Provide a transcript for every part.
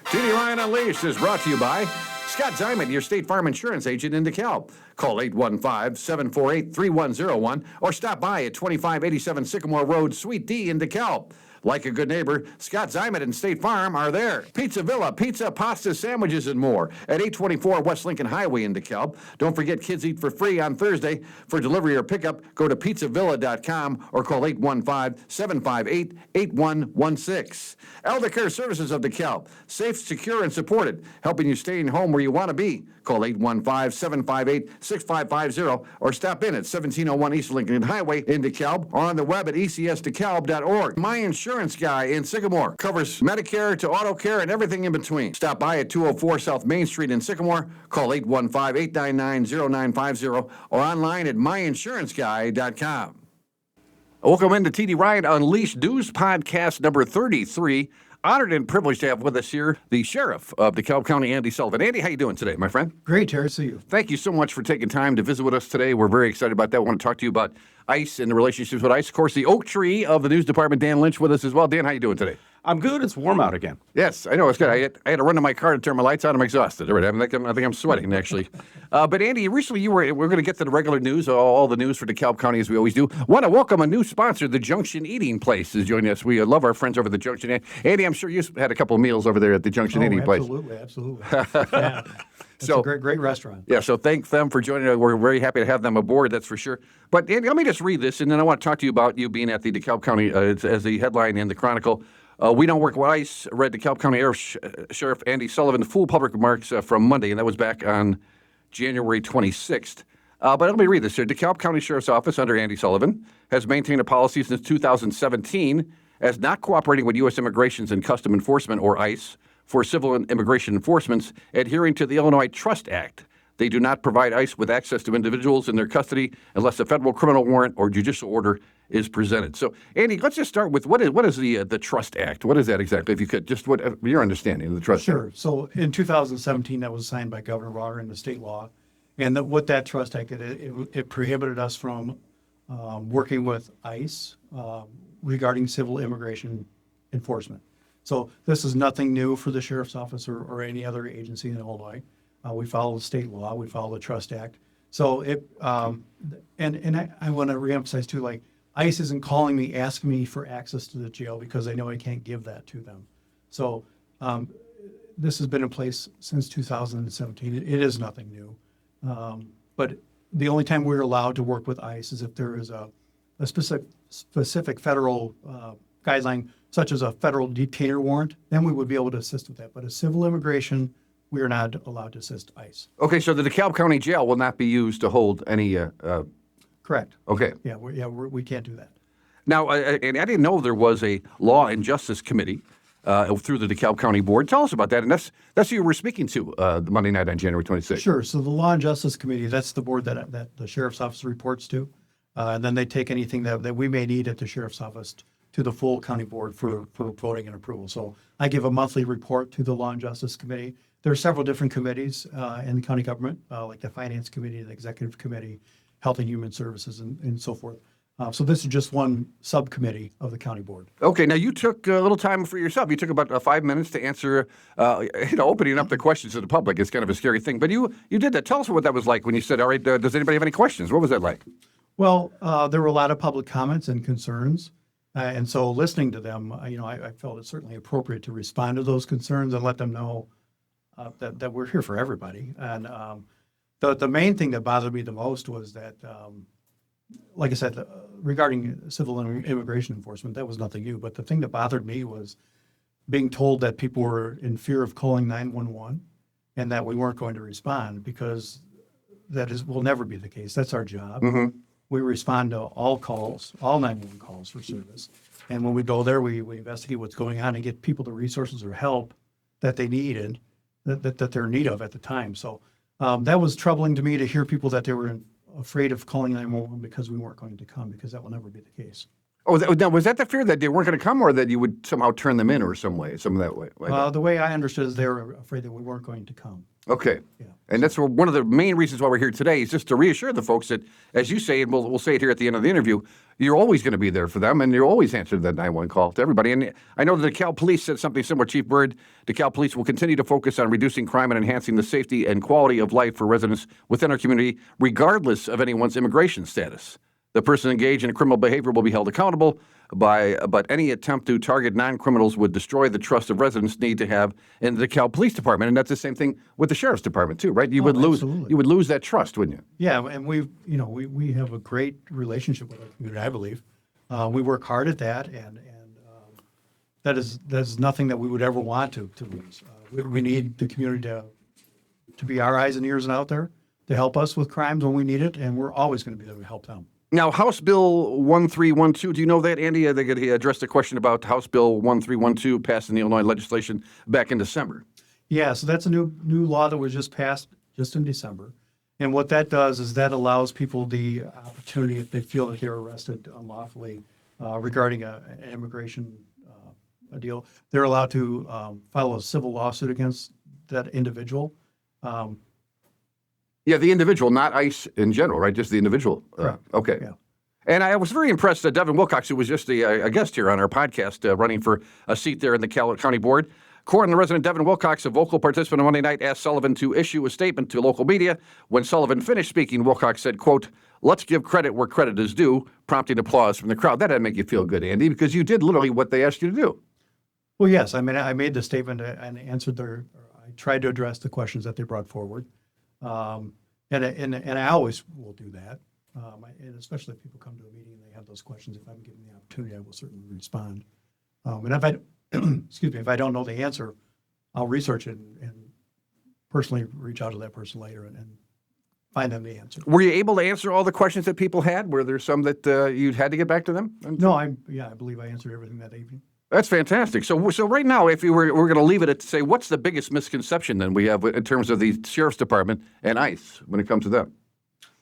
TD Ryan Unleashed is brought to you by Scott Diamond, your State Farm Insurance agent in Dekalb. Call 815-748-3101 or stop by at 2587 Sycamore Road, Suite D in Dekalb. Like a good neighbor, Scott Diamond and State Farm are there. Pizza Villa, pizza, pasta, sandwiches, and more at 824 West Lincoln Highway in Dekalb. Don't forget Kids Eat for Free on Thursday. For delivery or pickup, go to pizzavilla.com or call 815-758-8116. Elder Care Services of Dekalb. Safe, secure, and supported, helping you stay in home where you want to be. Call 815-758-6550 or stop in at 1701 East Lincoln Highway in DeKalb or on the web at ecsdekalb.org. My Insurance Guy in Sycamore covers Medicare to auto care and everything in between. Stop by at 204 South Main Street in Sycamore. Call 815-899-0950 or online at myinsuranceguy.com. Welcome into TD Ryan Unleashed News Podcast number 33. Honored and privileged to have with us here the Sheriff of DeKalb County, Andy Sullivan. Andy, how you doing today, my friend? Great, Terry. See you. Thank you so much for taking time to visit with us today. We're very excited about that. We want to talk to you about ICE and the relationships with ICE. Of course, the oak tree of the news department, Dan Lynch, with us as well. Dan, how you doing today? I'm good. It's warm out again. Yes, I know. It's good. I had to run to my car to turn my lights on. I'm exhausted. I think I'm sweating, actually. But, Andy, recently we're going to get to the regular news, all the news for DeKalb County, as we always do. Want to welcome a new sponsor, the Junction Eating Place, is joining us. We love our friends over at the Junction. Andy, I'm sure you had a couple of meals over there at the Junction Eating Place. Absolutely. Yeah. It's a great restaurant. Yeah, so thank them for joining us. We're very happy to have them aboard, that's for sure. But, Andy, let me just read this, and then I want to talk to you about you being at the DeKalb County, as the headline in the Chronicle. We don't work with ICE, read DeKalb County Sheriff Andy Sullivan, full public remarks from Monday, and that was back on January 26th. But let me read this here. DeKalb County Sheriff's Office under Andy Sullivan has maintained a policy since 2017 as not cooperating with U.S. Immigrations and Custom Enforcement, or ICE, for civil and immigration enforcements, adhering to the Illinois Trust Act. They do not provide ICE with access to individuals in their custody unless a federal criminal warrant or judicial order is presented. So, Andy, let's just start with what is the Trust Act? What is that exactly, if you could? Just what your understanding of the Trust Act. Sure. So in 2017, that was signed by Governor Rauter into state law. And what that Trust Act did, it prohibited us from working with ICE regarding civil immigration enforcement. So this is nothing new for the Sheriff's Office or any other agency in Illinois. We follow the state law. We follow the Trust Act. So I want to reemphasize too, like, ICE isn't calling me, asking me for access to the jail because they know I can't give that to them. So this has been in place since 2017. It is nothing new. But the only time we're allowed to work with ICE is if there is a specific federal guideline, such as a federal detainer warrant, then we would be able to assist with that. But a civil immigration, we are not allowed to assist ICE. Okay, so the DeKalb County Jail will not be used to hold any... Correct. Okay. Yeah, we can't do that. Now, and I didn't know there was a Law and Justice Committee through the DeKalb County Board. Tell us about that, and that's who you were speaking to Monday night on January 26th. Sure. So the Law and Justice Committee, that's the board that the Sheriff's Office reports to, and then they take anything that we may need at the Sheriff's Office to the full county board for voting and approval. So I give a monthly report to the Law and Justice Committee. There are several different committees in the county government, like the Finance Committee, the Executive Committee, Health and Human Services, and so forth. So this is just one subcommittee of the county board. Okay, now you took a little time for yourself. You took about 5 minutes to answer, opening up the questions to the public. It's kind of a scary thing, but you did that. Tell us what that was like when you said, all right, does anybody have any questions? What was that like? Well, there were a lot of public comments and concerns. And so listening to them, I felt it's certainly appropriate to respond to those concerns and let them know that we're here for everybody. And the main thing that bothered me the most was that, like I said, regarding civil and immigration enforcement, that was nothing new. But the thing that bothered me was being told that people were in fear of calling 911 and that we weren't going to respond, because will never be the case. That's our job. Mm-hmm. We respond to all calls, all 911 calls for service. And when we go there, we investigate what's going on and get people the resources or help that they needed, that they're in need of at the time. So that was troubling to me to hear people that they were afraid of calling 911 because we weren't going to come, because that will never be the case. Oh, now, was that the fear that they weren't going to come, or that you would somehow turn them in, or some of that way? The way I understood is they were afraid that we weren't going to come. Okay. Yeah. And that's one of the main reasons why we're here today is just to reassure the folks that, as you say, and we'll say it here at the end of the interview, you're always going to be there for them, and you're always answering that 911 call to everybody. And I know the DeKalb Police said something similar. Chief Bird, DeKalb Police will continue to focus on reducing crime and enhancing the safety and quality of life for residents within our community, regardless of anyone's immigration status. The person engaged in criminal behavior will be held accountable, but any attempt to target non-criminals would destroy the trust of residents need to have in the DeKalb Police Department, and that's the same thing with the Sheriff's Department too, right? You would lose that trust, wouldn't you? Yeah, and we have a great relationship with our community, I believe. We work hard at that, and that is nothing that we would ever want to lose. We need the community to be our eyes and ears and out there to help us with crimes when we need it, and we're always going to be there to help them. Now, House Bill 1312, do you know that, Andy? They addressed a question about House Bill 1312 passed in the Illinois legislation back in December. Yeah, so that's a new law that was just passed just in December. And what that does is that allows people the opportunity, if they feel that they're arrested unlawfully regarding an immigration deal, they're allowed to file a civil lawsuit against that individual. Yeah, the individual, not ICE in general, right? Just the individual. Correct. Okay. Yeah. And I was very impressed that Devin Wilcox, who was just a guest here on our podcast, running for a seat there in the County Board. Court and the resident Devin Wilcox, a vocal participant on Monday night, asked Sullivan to issue a statement to local media. When Sullivan finished speaking, Wilcox said, quote, "Let's give credit where credit is due," prompting applause from the crowd. That didn't make you feel good, Andy, because you did literally what they asked you to do. Well, yes. I mean, I made the statement and I tried to address the questions that they brought forward. And I always will do that. And especially if people come to a meeting and they have those questions, if I'm given the opportunity, I will certainly respond. And if I, excuse me, if I don't know the answer, I'll research it and personally reach out to that person later and find them the answer. Were you able to answer all the questions that people had? Were there some that you had to get back to them? No, I believe I answered everything that evening. That's fantastic. So right now, if we're going to leave it at say, what's the biggest misconception then we have in terms of the Sheriff's Department and ICE when it comes to them?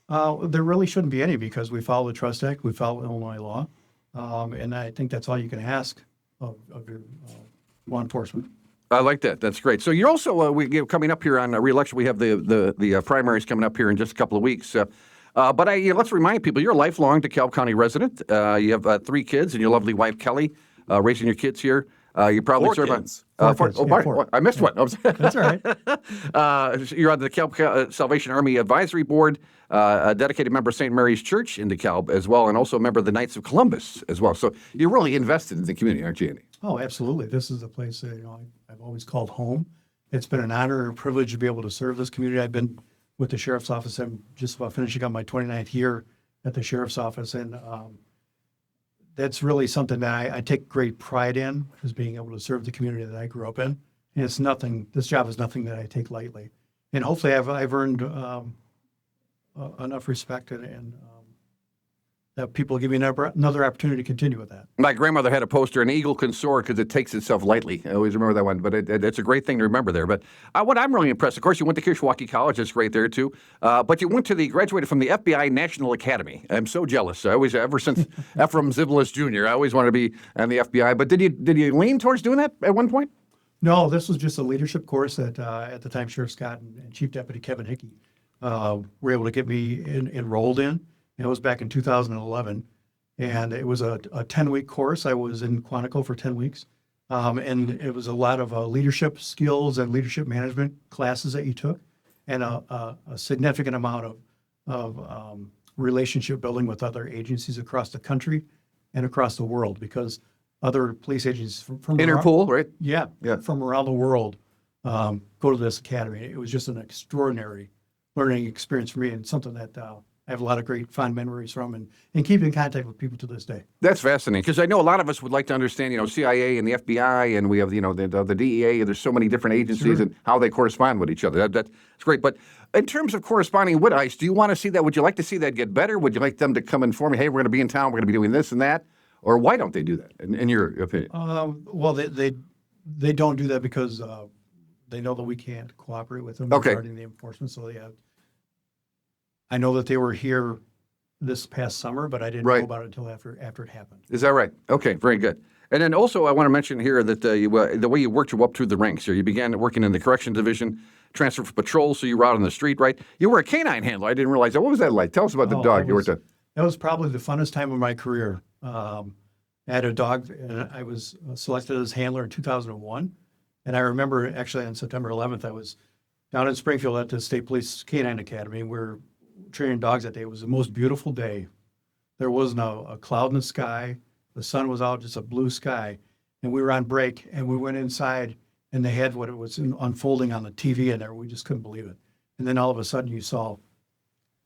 There really shouldn't be any because we follow the Trust Act, we follow Illinois law, and I think that's all you can ask of your law enforcement. I like that. That's great. So you're also coming up here on re-election. We have the primaries coming up here in just a couple of weeks. But let's remind people you're a lifelong DeKalb County resident. You have 3 kids and your lovely wife Kelly. Raising your kids here. You probably serve on. Four. I missed one. That's all right. You're on the DeKalb Salvation Army Advisory Board, a dedicated member of St. Mary's Church in DeKalb as well, and also a member of the Knights of Columbus as well. So you're really invested in the community, aren't you, Andy? Oh, absolutely. This is a place that I've always called home. It's been an honor and privilege to be able to serve this community. I've been with the Sheriff's Office. I'm just about finishing up my 29th year at the Sheriff's Office, and that's really something that I take great pride in, is being able to serve the community that I grew up in. And it's nothing. This job is nothing that I take lightly. And hopefully, I've earned enough respect and that people give me another opportunity to continue with that. My grandmother had a poster, "An eagle can soar because it takes itself lightly." I always remember that one, but it's a great thing to remember there. But what I'm really impressed, of course, you went to Kishwaukee College. That's great there, too. But you graduated from the FBI National Academy. I'm so jealous. Ever since Ephraim Ziblis Jr., I always wanted to be in the FBI. But did you lean towards doing that at one point? No, this was just a leadership course that at the time Sheriff Scott and Chief Deputy Kevin Hickey were able to get me enrolled in. It was back in 2011, and it was a 10-week course. I was in Quantico for 10 weeks, and it was a lot of leadership skills and leadership management classes that you took, and a significant amount of relationship building with other agencies across the country and across the world, because other police agencies from Interpol, right? Yeah, from around the world go to this academy. It was just an extraordinary learning experience for me, and something that I have a lot of great fond memories from, and keep in contact with people to this day. That's fascinating, because I know a lot of us would like to understand, CIA and the FBI, and we have, the DEA. There's so many different agencies and how they correspond with each other. That's great. But in terms of corresponding with ICE, do you want to see that? Would you like to see that get better? Would you like them to come inform you, hey, we're going to be in town, we're going to be doing this and that? Or why don't they do that, in your opinion? Well, they don't do that because they know that we can't cooperate with them regarding the enforcement. So I know that they were here this past summer, but I didn't Right. know about it until after it happened. Is that right? Okay, very good. And then also, I want to mention here that the way you worked your way up through the ranks here, you began working in the correction division, transferred from patrol, so you were out on the street, right? You were a canine handler. I didn't realize that. What was that like? Tell us about the dog you worked at. That was probably the funnest time of my career. I had a dog, and I was selected as handler in 2001. And I remember actually on September 11th, I was down in Springfield at the State Police Canine Academy. We were training dogs that day. It was the most beautiful day. There was no a cloud in the sky. The sun was out, just a blue sky. And we were on break, and we went inside, and they had what it was unfolding on the TV in there. We just couldn't believe it. And then all of a sudden, you saw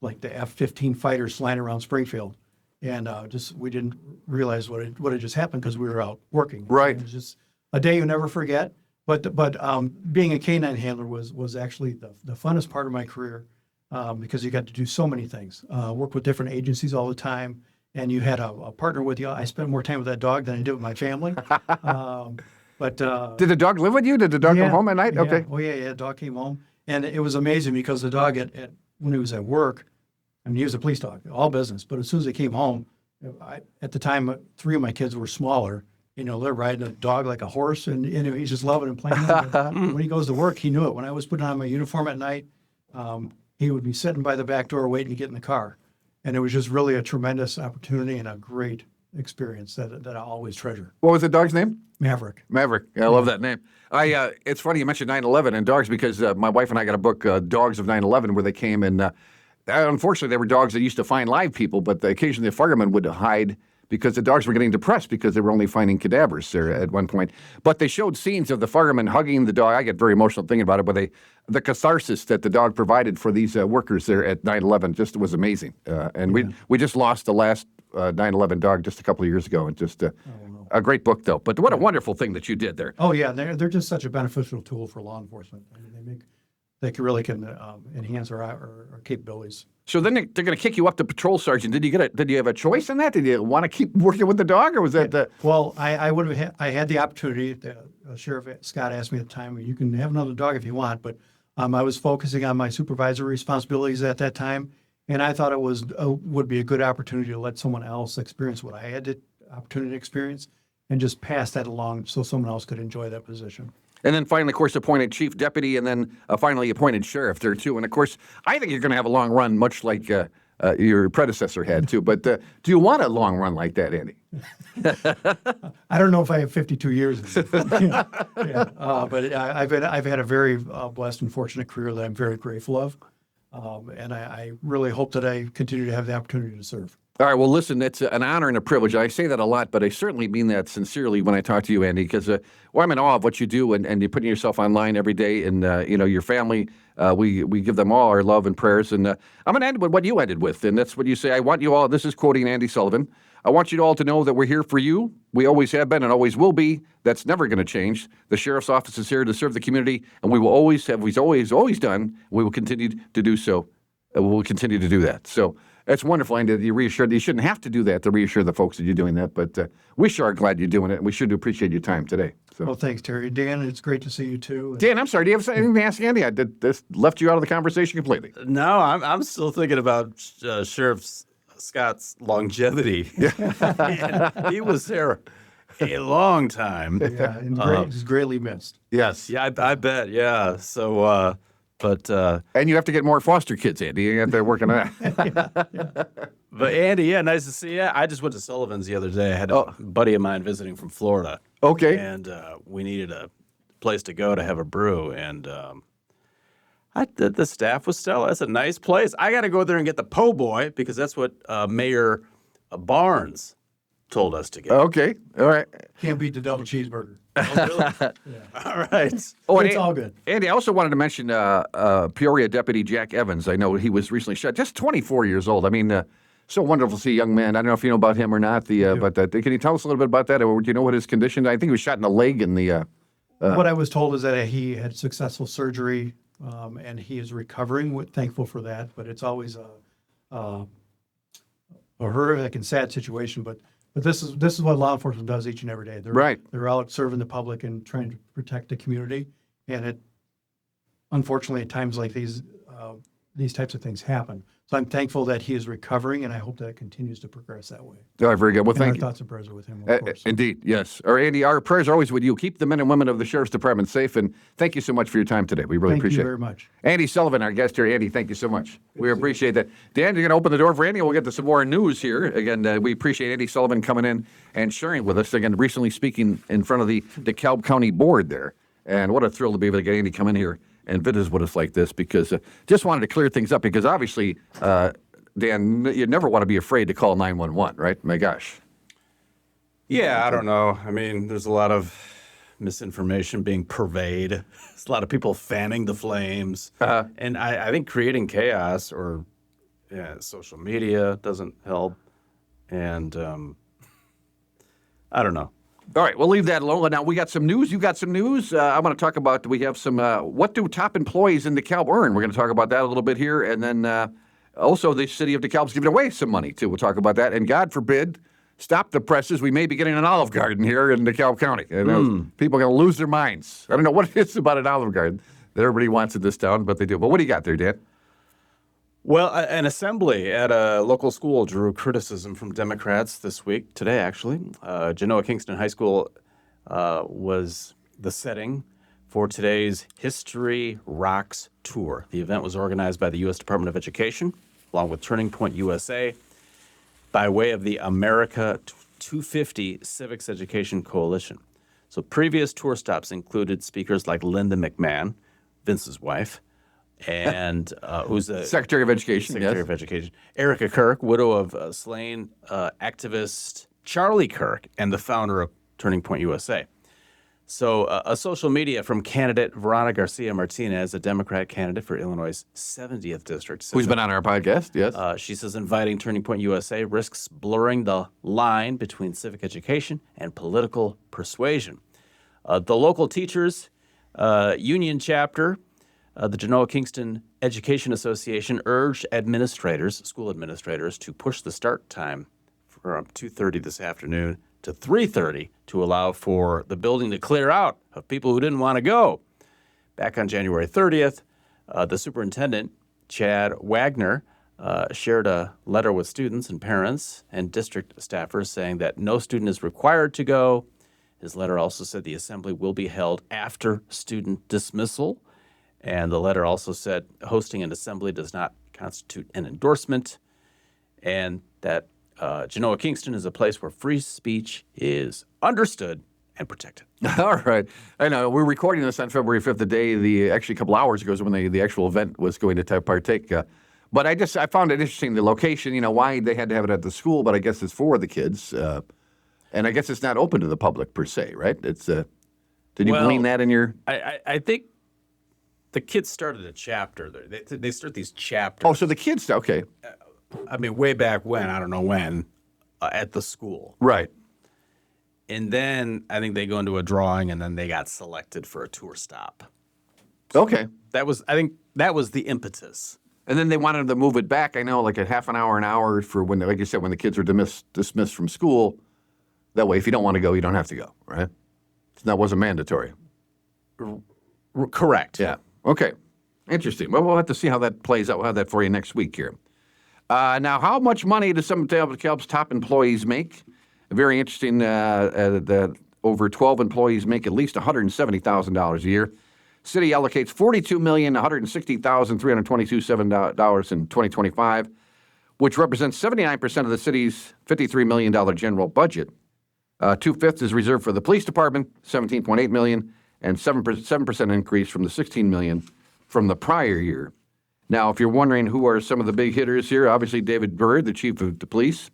like the F-15 fighters flying around Springfield. And we didn't realize what had just happened because we were out working. Right. It was just a day you never forget. But being a canine handler was actually the funnest part of my career because you got to do so many things. Work with different agencies all the time, and you had a partner with you. I spent more time with that dog than I did with my family. But Did the dog live with you? Did the dog come home at night? Yeah. Okay. Oh yeah, the dog came home, and it was amazing because the dog when he was at work, I mean, he was a police dog, all business. But as soon as he came home, at the time, 3 of my kids were smaller. They're riding a dog like a horse, and he's just loving and playing. When he goes to work, he knew it. When I was putting on my uniform at night, he would be sitting by the back door waiting to get in the car. And it was just really a tremendous opportunity and a great experience that I always treasure. What was the dog's name? Maverick. Maverick. I love that name. It's funny you mentioned 9/11 and dogs because my wife and I got a book, Dogs of 9/11, where they came and unfortunately they were dogs that used to find live people, but occasionally the firemen would hide because the dogs were getting depressed because they were only finding cadavers there at one point. But they showed scenes of the firemen hugging the dog. I get very emotional thinking about it, but the catharsis that the dog provided for these workers there at 9/11 just was amazing. And we just lost the last 9/11 dog just a couple of years ago, and just a great book though. But what a wonderful thing that you did there. Oh yeah, they're just such a beneficial tool for law enforcement. I mean, they can really enhance our capabilities. So then they're going to kick you up to patrol sergeant. Did you have a choice in that? Did you want to keep working with the dog, or was that? Well, I had the opportunity. Sheriff Scott asked me at the time, "You can have another dog if you want," but I was focusing on my supervisory responsibilities at that time, and I thought it would be a good opportunity to let someone else experience what I had the opportunity to experience, and just pass that along so someone else could enjoy that position. And then finally, of course, appointed chief deputy, and then finally appointed sheriff there too. And of course, I think you're going to have a long run, much like your predecessor had too. But do you want a long run like that, Andy? I don't know if I have 52 years. But I've had a very blessed and fortunate career that I'm very grateful of, and I really hope that I continue to have the opportunity to serve. All right. Well, listen, it's an honor and a privilege. I say that a lot, but I certainly mean that sincerely when I talk to you, Andy, because I'm in awe of what you do, and you're putting yourself online every day, and your family. We give them all our love and prayers, and I'm going to end with what you ended with, and that's what you say. I want you all. This is quoting Andy Sullivan. I want you all to know that we're here for you. We always have been and always will be. That's never going to change. The sheriff's office is here to serve the community, and we will always have. We've always done. We will continue to do so. We will continue to do that. So. It's wonderful, Andy, that you reassured. You shouldn't have to do that to reassure the folks that you're doing that, but we sure are glad you're doing it, and we sure do appreciate your time today. So. Well, thanks, Terry. Dan, it's great to see you, too. Dan, I'm sorry. Do you have anything to ask Andy? I did this left you out of the conversation completely. No, I'm still thinking about Sheriff Scott's longevity. He was there a long time. Yeah, and he's greatly missed. Yes. Yeah, I bet. Yeah. So, and you have to get more foster kids, Andy. You have to work on that. But Andy, yeah, nice to see you. I just went to Sullivan's the other day. I had a buddy of mine visiting from Florida. Okay. And we needed a place to go to have a brew, and the staff was stellar. That's a nice place. I got to go there and get the po' boy because that's what Mayor Barnes told us to get. Okay. All right. Can't beat the double cheeseburger. Oh, really? All right. Oh, It's all good. Andy, I also wanted to mention Peoria Deputy Jack Evans. I know he was recently shot, just 24 years old. I mean, so wonderful to see a young man. I don't know if you know about him or not. But can you tell us a little bit about that? Or do you know what his condition? I think he was shot in the leg in the. What I was told is that he had successful surgery, and he is recovering. We're thankful for that, but it's always a horrific and sad situation. But this is what law enforcement does each and every day. They're out serving the public and trying to protect the community. And unfortunately, at times like these, these types of things happen. So I'm thankful that he is recovering, and I hope that it continues to progress that way. All right, very good. Well, And our thank you. thoughts and prayers are with him, of course. Indeed, yes. Or Andy, our prayers are always with you. Keep the men and women of the Sheriff's Department safe, and thank you so much for your time today. We really Thank you appreciate very it. much. Andy Sullivan, our guest here. Andy, thank you so much. We appreciate that. Dan, you're going to open the door for Andy, and we'll get to some more news here. Again, we appreciate Andy Sullivan coming in and sharing with us. Again, recently speaking in front of the DeKalb County Board there. And what a thrill to be able to get Andy come in here and visit us with us like this, because just wanted to clear things up, because obviously, Dan, you never want to be afraid to call 911, right? My gosh. Yeah, I don't know. I mean, there's a lot of misinformation being purveyed. There's a lot of people fanning the flames. And I think creating chaos or social media doesn't help. And I don't know. All right, we'll leave that alone. Now, we got some news. You got some news. I want to talk about, we have some, what do top employees in DeKalb earn? We're going to talk about that a little bit here. And then also the city of DeKalb's giving away some money, too. We'll talk about that. And God forbid, stop the presses. We may be getting an Olive Garden here in DeKalb County. And people are going to lose their minds. I don't know what it is about an Olive Garden that everybody wants in this town, but they do. But what do you got there, Dan? Well, an assembly at a local school drew criticism from Democrats this week, today actually. Genoa Kingston High School was the setting for today's History Rocks Tour. The event was organized by the U.S. Department of Education, along with Turning Point USA, by way of the America 250 Civics Education Coalition. So previous tour stops included speakers like Linda McMahon, Vince's wife, and who's the Secretary of Education, Secretary yes. of Education, Erica Kirk, widow of slain activist Charlie Kirk, and the founder of Turning Point USA. So a social media from candidate Veronica Garcia Martinez, a Democrat candidate for Illinois' 70th district. Who's been on our podcast, yes. She says inviting Turning Point USA risks blurring the line between civic education and political persuasion. The local teachers union chapter, the Genoa Kingston Education Association, urged school administrators, to push the start time from 2:30 this afternoon to 3:30 to allow for the building to clear out of people who didn't want to go. Back on January 30th, the superintendent, Chad Wagner, shared a letter with students and parents and district staffers saying that no student is required to go. His letter also said the assembly will be held after student dismissal. And the letter also said hosting an assembly does not constitute an endorsement, and that Genoa Kingston is a place where free speech is understood and protected. All right. I know we're recording this on February 5th, actually a couple hours ago is when the actual event was going to partake. But I found it interesting, the location, why they had to have it at the school, but I guess it's for the kids. And I guess it's not open to the public per se, right? It's did you glean that in your? I think the kids started a chapter there. They start these chapters. Oh, so the kids, okay. I mean, way back when, I don't know when, at the school. Right. And then I think they go into a drawing, and then they got selected for a tour stop. Okay. I think that was the impetus. And then they wanted to move it back, I know, like a half an hour for when, like you said, when the kids are dismissed from school. That way, if you don't want to go, you don't have to go, right? That wasn't mandatory. Correct. Yeah. Okay. Interesting. Well, we'll have to see how that plays out. We'll have that for you next week here. Now, how much money do some of DeKalb's top employees make? Very interesting that over 12 employees make at least $170,000 a year. City allocates $42,160,322 in 2025, which represents 79% of the city's $53 million general budget. 2/5 is reserved for the police department, $17.8 million, and 7% increase from the $16 million from the prior year. Now, if you're wondering who are some of the big hitters here, obviously David Byrd, the chief of the police,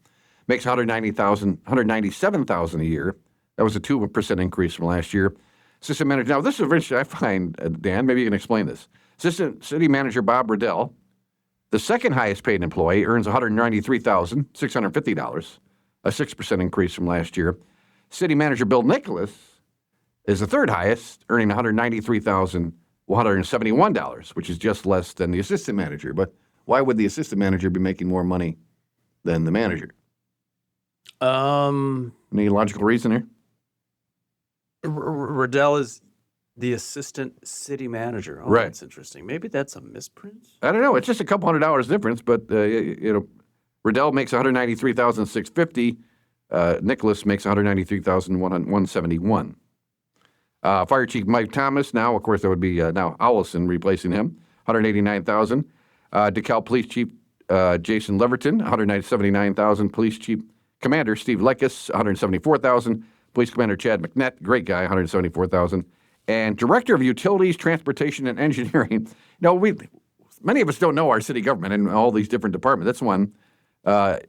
makes $197,000 a year. That was a 2% increase from last year. Assistant manager, now this is interesting, I find, Dan, maybe you can explain this. Assistant city manager Bob Riddell, the second highest paid employee, earns $193,650, a 6% increase from last year. City manager Bill Nicholas is the third highest, earning $193,171, which is just less than the assistant manager. But why would the assistant manager be making more money than the manager? Any logical reason here? Riddell is The assistant city manager. Oh, Right. That's interesting. Maybe that's a misprint. I don't know. It's just a couple $100 difference, but Riddell makes $193,650. Nicholas makes $193,171. Fire Chief Mike Thomas. Now, of course, that would be now Owlison replacing him. $189,000. Dekalb Police Chief Jason Leverton. $179,000. Police Chief Commander Steve Lekis. $174,000. Police Commander Chad McNett. Great guy. $174,000. And Director of Utilities, Transportation, and Engineering. Many of us don't know our city government and all these different departments. That's one.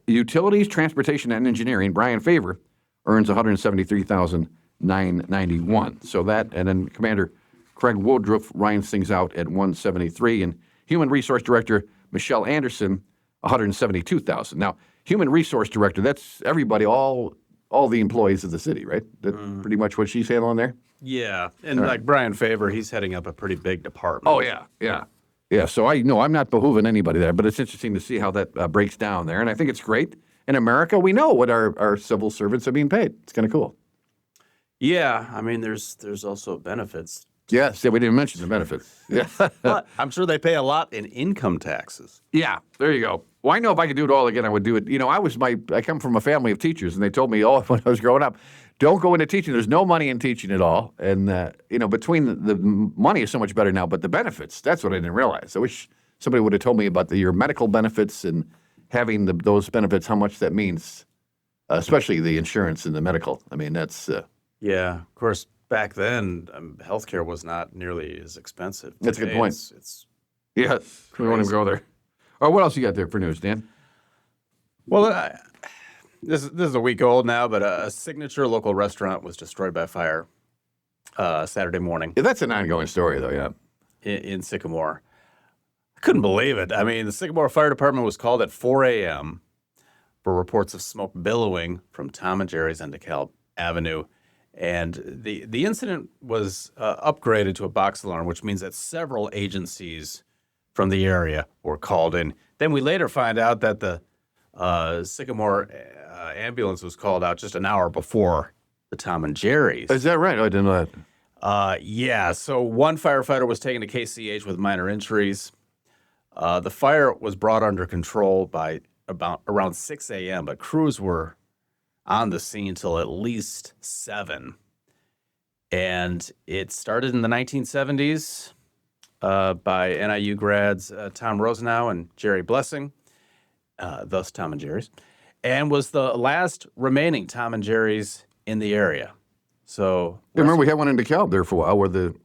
Utilities, Transportation, and Engineering, Brian Favor, earns $173,991. So that, and then Commander Craig Woodruff rounds things out at $173. And Human Resource Director Michelle Anderson, $172,000. Now, Human Resource Director, that's everybody, all the employees of the city, right? That's pretty much what she's handling there? Yeah, and like Brian Favor, he's heading up a pretty big department. Oh, yeah. So I'm not behooving anybody there, but it's interesting to see how that breaks down there. And I think it's great. In America, we know what our civil servants are being paid. It's kind of cool. Yeah, I mean, there's also benefits. Yes, we didn't mention the benefits. Yeah. But I'm sure they pay a lot in income taxes. Yeah, there you go. Well, I know if I could do it all again, I would do it. I come from a family of teachers, and they told me, when I was growing up, don't go into teaching. There's no money in teaching at all. And, between the money is so much better now, but the benefits, that's what I didn't realize. I wish somebody would have told me about your medical benefits and having those benefits, how much that means, especially the insurance and the medical. I mean, that's... Yeah, of course, back then, healthcare was not nearly as expensive. That's a good Today, point. It's Yes, we won't even go there. All right, what else you got there for news, Dan? Well, this is a week old now, but a signature local restaurant was destroyed by fire Saturday morning Yeah, that's an ongoing story, though, yeah. in Sycamore. I couldn't believe it. I mean, the Sycamore Fire Department was called at 4 a.m. for reports of smoke billowing from Tom and Jerry's on Dekalb Avenue. And the incident was upgraded to a box alarm, which means that several agencies from the area were called in. Then we later find out that the Sycamore ambulance was called out just an hour before the Tom and Jerry's. Is that right? Oh, I didn't know that. Yeah, so one firefighter was taken to KCH with minor injuries. The fire was brought under control by around 6 a.m., but crews were on the scene till at least 7. And it started in the 1970s by NIU grads Tom Rosenau and Jerry Blessing, thus Tom and Jerry's, and was the last remaining Tom and Jerry's in the area. So Remember, we had one in DeKalb there for a while where the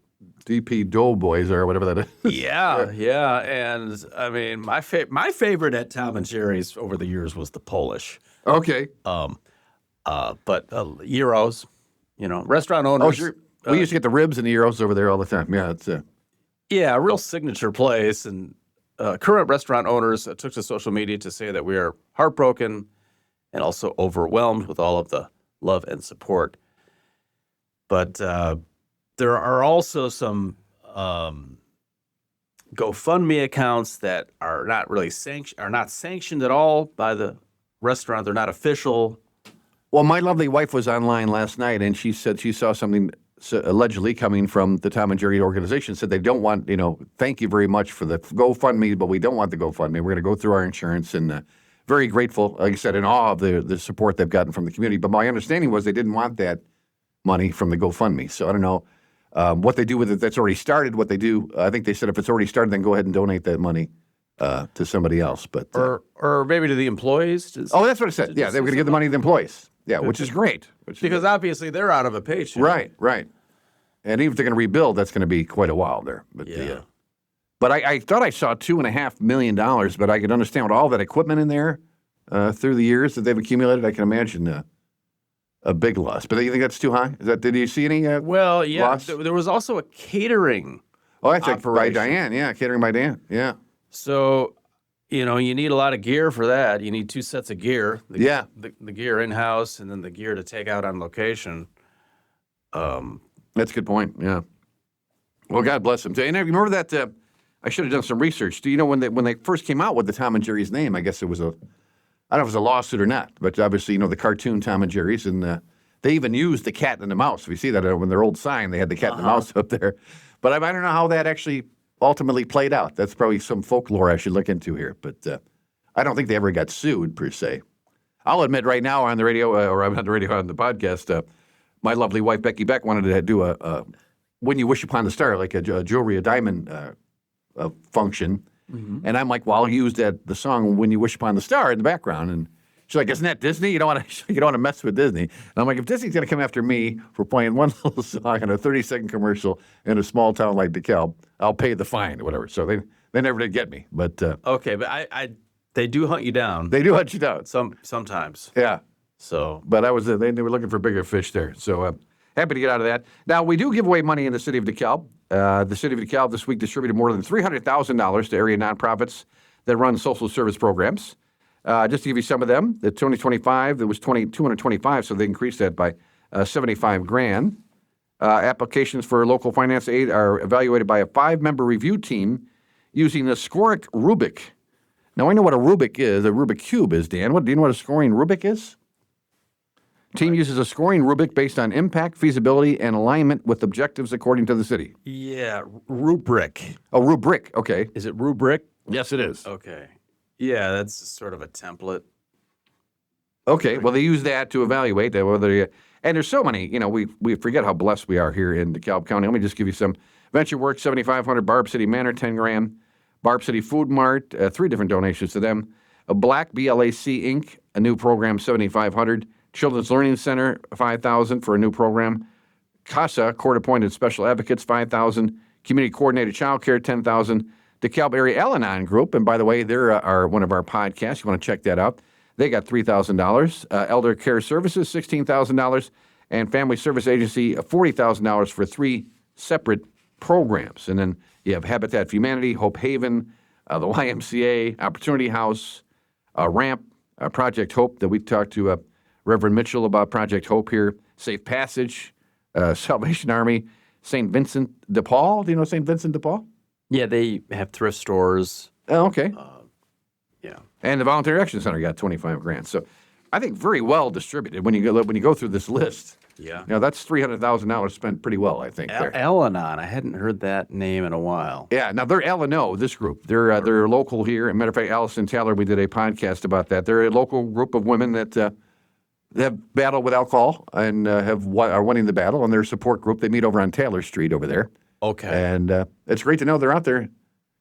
DP Doughboys or whatever that is. Yeah. And I mean, my favorite at Tom and Jerry's over the years was the Polish. Okay. But gyros, restaurant owners. Oh, sure. We used to get the ribs and the gyros over there all the time. Yeah, it's Yeah, a real signature place. And current restaurant owners took to social media to say that we are heartbroken and also overwhelmed with all of the love and support. But there are also some GoFundMe accounts that are not really sanctioned at all by the restaurant. They're not official. Well, my lovely wife was online last night, and she said she saw something allegedly coming from the Tom and Jerry organization. Said they don't want, thank you very much for the GoFundMe, but we don't want the GoFundMe. We're going to go through our insurance, and very grateful, like I said, in awe of the support they've gotten from the community. But my understanding was they didn't want that money from the GoFundMe. So I don't know what they do with it that's already started, what they do. I think they said if it's already started, then go ahead and donate that money to somebody else. But or maybe to the employees. that's what it said. Yeah, they were going to give the money to the employees. Yeah, which is great. Because obviously they're out of a paycheck. Right. And even if they're going to rebuild, that's going to be quite a while there. But but I thought I saw $2.5 million, but I could understand with all that equipment in there through the years that they've accumulated, I can imagine a big loss. But you think that's too high? Did you see any Well, yeah. loss? There was also a catering. Oh, that's by operation. Diane. Yeah, catering by Dan. Yeah. So, you need a lot of gear for that. You need 2 sets of gear. The gear in-house and then the gear to take out on location. That's a good point. Yeah. Well, God bless them. And I remember that I should have done some research. Do you know when they first came out with the Tom and Jerry's name? I guess it was I don't know if it was a lawsuit or not, but obviously the cartoon Tom and Jerry's, and They even used the cat and the mouse. If you see that on their old sign, they had the cat and the mouse up there. But I don't know how that actually ultimately played out. That's probably some folklore I should look into here. But I don't think they ever got sued, per se. I'll admit right now on the radio, or I'm on the radio on the podcast, my lovely wife, Becky Beck, wanted to do a When You Wish Upon the Star, like a jewelry, a diamond function. Mm-hmm. And I'm like, well, I'll use the song When You Wish Upon the Star in the background. And she's like, isn't that Disney? You don't want to mess with Disney. And I'm like, if Disney's going to come after me for playing one little song in a 30-second commercial in a small town like DeKalb, I'll pay the fine or whatever. So they never did get me. But okay, but they do hunt you down. They do hunt you down. Sometimes. Yeah. So, but they were looking for bigger fish there. So happy to get out of that. Now, we do give away money in the city of DeKalb. The city of DeKalb this week distributed more than $300,000 to area nonprofits that run social service programs. Just to give you some of them, the 2025, there was 225, so they increased that by $75,000. Applications for local finance aid are evaluated by a 5-member review team using the Scoric Rubric. Now, I know what a Rubik is, a Rubik Cube is, Dan. Do you know what a scoring Rubik is? Team uses a scoring rubric based on impact, feasibility, and alignment with objectives according to the city. yeah, rubric. Oh, rubric. Okay. Is it rubric? Yes, it is. Okay. Yeah, that's sort of a template. Okay. Well, they use that to evaluate whether. And there's so many. We forget how blessed we are here in DeKalb County. Let me just give you some. Venture Works, $7,500. Barb City Manor, $10,000. Barb City Food Mart, 3 different donations to them. A Black BLAC Inc., a new program, $7,500. Children's Learning Center, $5,000 for a new program. CASA, Court-Appointed Special Advocates, $5,000. Community Coordinated Child Care, $10,000. DeKalb Area Al-Anon Group, and by the way, they're one of our podcasts. You want to check that out. They got $3,000. Elder Care Services, $16,000. And Family Service Agency, $40,000 for 3 separate programs. And then you have Habitat for Humanity, Hope Haven, the YMCA, Opportunity House, RAMP, Project Hope that we talked to Reverend Mitchell about Project Hope here, Safe Passage, Salvation Army, St. Vincent de Paul. Do you know St. Vincent de Paul? Yeah, they have thrift stores. Oh, okay. Yeah. And the Volunteer Action Center got $25,000. So I think very well distributed when you go through this list. Yeah. That's $300,000 spent pretty well, I think. There. Al-Anon. I hadn't heard that name in a while. Yeah. Now they're L&O, this group. They're local here. As a matter of fact, Allison Taylor, we did a podcast about that. They're a local group of women that have battled with alcohol and are winning the battle. And their support group, they meet over on Taylor Street over there. Okay. And it's great to know they're out there.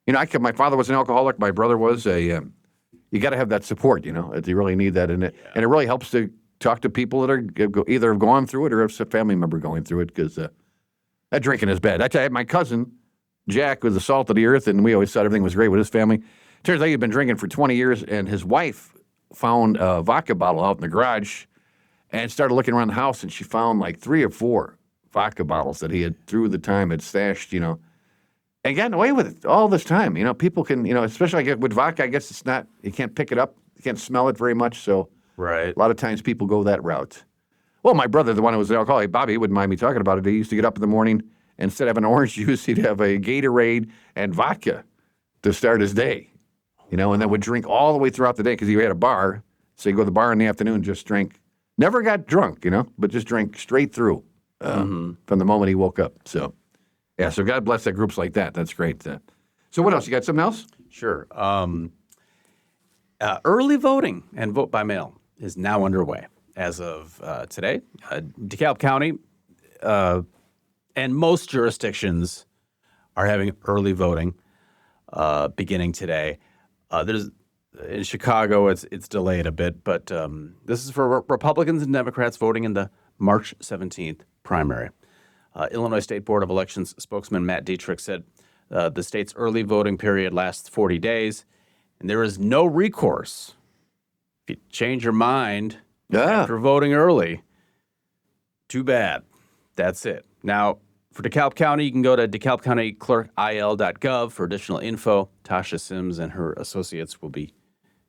My father was an alcoholic. My brother was you got to have that support, you really need that. And it really helps to talk to people that are either have gone through it or have a family member going through it, because that drinking is bad. I tell you, my cousin, Jack, was the salt of the earth, and we always thought everything was great with his family. Turns out he'd been drinking for 20 years, and his wife found a vodka bottle out in the garage and started looking around the house, and she found like 3 or 4 vodka bottles that he had through the time had stashed, and gotten away with it all this time. People can, especially with vodka, I guess it's not, you can't pick it up, you can't smell it very much, so right. A lot of times people go that route. Well, my brother, the one who was an alcoholic, Bobby, wouldn't mind me talking about it. He used to get up in the morning, and instead of an orange juice, he'd have a Gatorade and vodka to start his day, and then would drink all the way throughout the day because he had a bar. So he'd go to the bar in the afternoon, just drink. Never got drunk, but just drank straight through from the moment he woke up. So, yeah, so God bless that groups like that. That's great. So what else? You got something else? Sure. Early voting and vote by mail is now underway as of today. DeKalb County and most jurisdictions are having early voting beginning today. In Chicago, it's delayed a bit, but this is for Republicans and Democrats voting in the March 17th primary. Illinois State Board of Elections spokesman Matt Dietrich said the state's early voting period lasts 40 days, and there is no recourse. If you change your mind after voting early, too bad. That's it. Now, for DeKalb County, you can go to DeKalbCountyClerkIL.gov for additional info. Tasha Sims and her associates will be